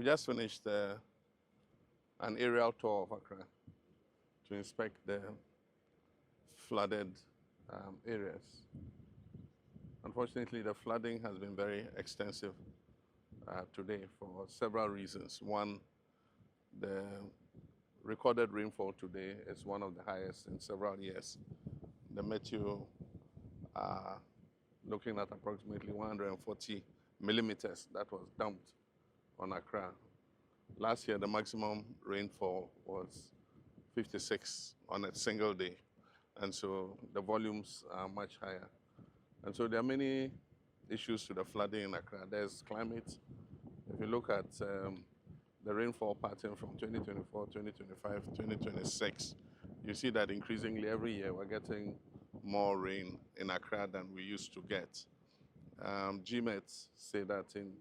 We just finished an aerial tour of Accra to inspect the flooded areas. Unfortunately, the flooding has been very extensive today for several reasons. One, the recorded rainfall today is one of the highest in several years. The meteo are looking at approximately 140 millimeters that was dumped on Accra. Last year, the maximum rainfall was 56 on a single day. And so the volumes are much higher. And so there are many issues to the flooding in Accra. There's climate. If you look at the rainfall pattern from 2024, 2025, 2026, you see that increasingly every year we're getting more rain in Accra than we used to get. GMET say that in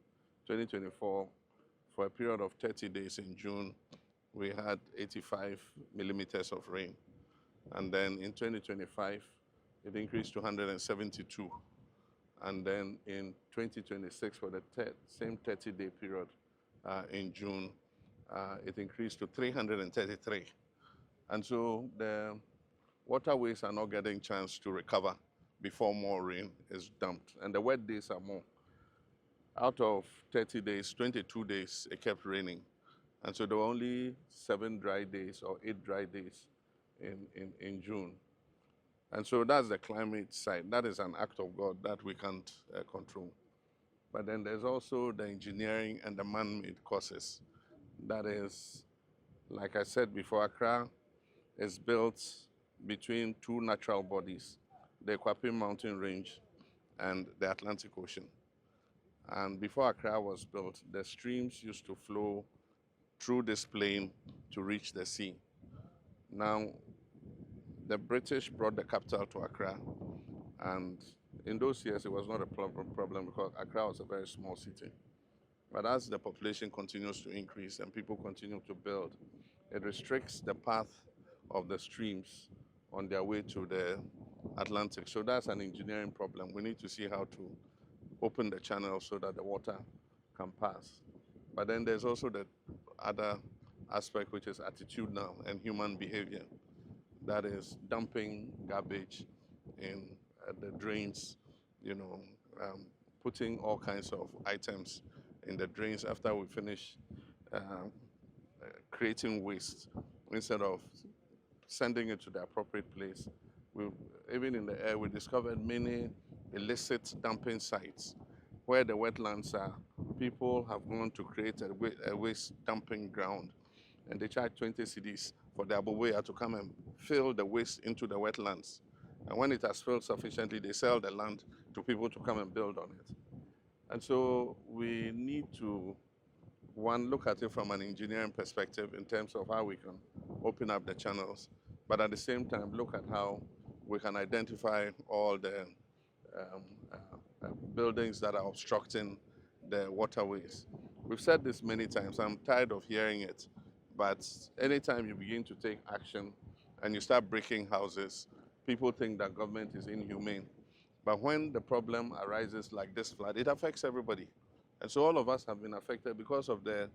2024, for a period of 30 days in June, we had 85 millimeters of rain. And then in 2025, it increased to 172. And then in 2026, for the same 30-day period in June, it increased to 333. And so the waterways are not getting a chance to recover before more rain is dumped. And the wet days are more. Out of 30 days, 22 days, it kept raining. And so there were only 7 dry days or 8 dry days in June. And so that's the climate side. That is an act of God that we can't control. But then there's also the engineering and the man-made causes. That is, like I said before, Accra is built between 2 natural bodies, the Kwapim Mountain Range and the Atlantic Ocean. And before Accra was built, the streams used to flow through this plain to reach the sea. Now, the British brought the capital to Accra, and in those years it was not a problem because Accra was a very small city. But as the population continues to increase and people continue to build, it restricts the path of the streams on their way to the Atlantic. So that's an engineering problem. We need to see how to open the channel so that the water can pass. But then there's also the other aspect, which is attitudinal and human behavior. That is dumping garbage in the drains, putting all kinds of items in the drains after we finish creating waste instead of sending it to the appropriate place. Even in the air, we discovered many illicit dumping sites where the wetlands are. People have gone to create a waste dumping ground, and they charge 20 cedis for the aboboya to come and fill the waste into the wetlands. And when it has filled sufficiently, they sell the land to people to come and build on it. And so we need to, one, look at it from an engineering perspective in terms of how we can open up the channels, but at the same time, look at how we can identify all the buildings that are obstructing the waterways. We've said this many times. I'm tired of hearing it. But anytime you begin to take action and you start breaking houses, people think that government is inhumane. But when the problem arises like this flood, it affects everybody. And so all of us have been affected because of the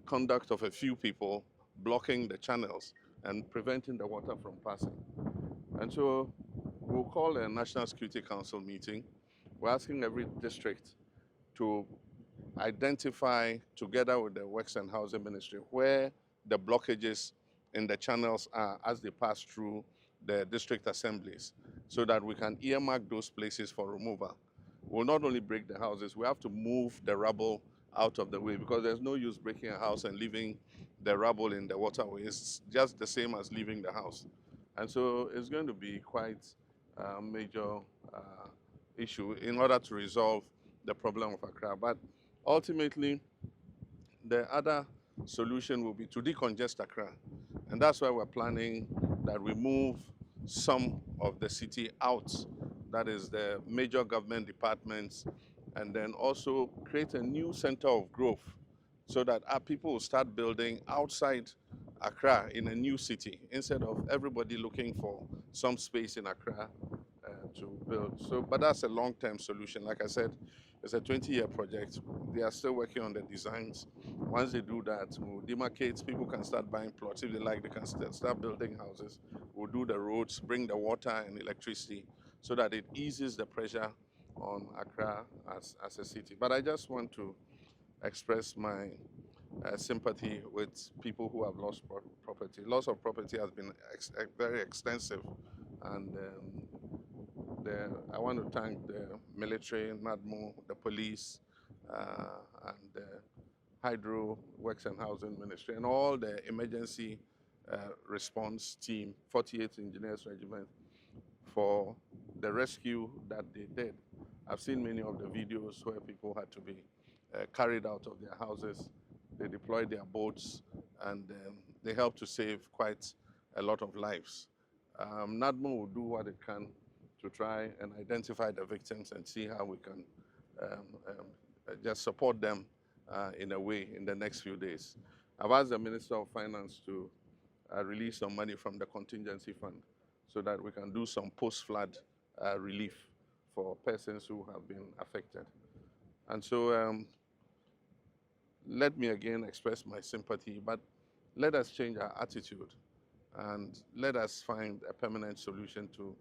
conduct of a few people blocking the channels and preventing the water from passing. And so we'll call a National Security Council meeting. We're asking every district to identify, together with the Works and Housing Ministry, where the blockages in the channels are as they pass through the district assemblies, so that we can earmark those places for removal. We'll not only break the houses, we have to move the rubble out of the way, because there's no use breaking a house and leaving the rubble in the waterway. It's just the same as leaving the house. And so it's going to be quite a major issue in order to resolve the problem of Accra. But ultimately, the other solution will be to decongest Accra. And that's why we're planning that we move some of the city out, that is the major government departments, and then also create a new center of growth so that our people will start building outside Accra in a new city instead of everybody looking for some space in Accra to build. So, but that's a long-term solution. Like I said, It's a 20-year project. They are still working on the designs. Once they do that, we'll demarcate. People can start buying plots. If they like, they can start building houses. We'll do the roads, bring the water and electricity so that it eases the pressure on Accra as a city. But I just want to express my sympathy with people who have lost property. Loss of property has been very extensive, and I want to thank the military, NADMO, the police, and the Hydro Works and Housing Ministry, and all the emergency response team, 48th Engineers Regiment, for the rescue that they did. I've seen many of the videos where people had to be carried out of their houses. They deployed their boats, and they helped to save quite a lot of lives. NADMO will do what it can to try and identify the victims and see how we can just support them in a way in the next few days. I've asked the Minister of Finance to release some money from the contingency fund so that we can do some post-flood relief for persons who have been affected. And so let me again express my sympathy, but let us change our attitude and let us find a permanent solution to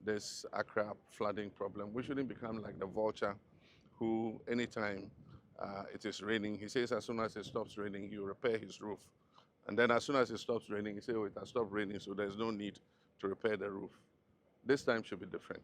this Accra flooding problem. We shouldn't become like the vulture who, anytime it is raining, he says as soon as it stops raining, he'll repair his roof. And then as soon as it stops raining, he says, oh, it has stopped raining, so there's no need to repair the roof. This time should be different.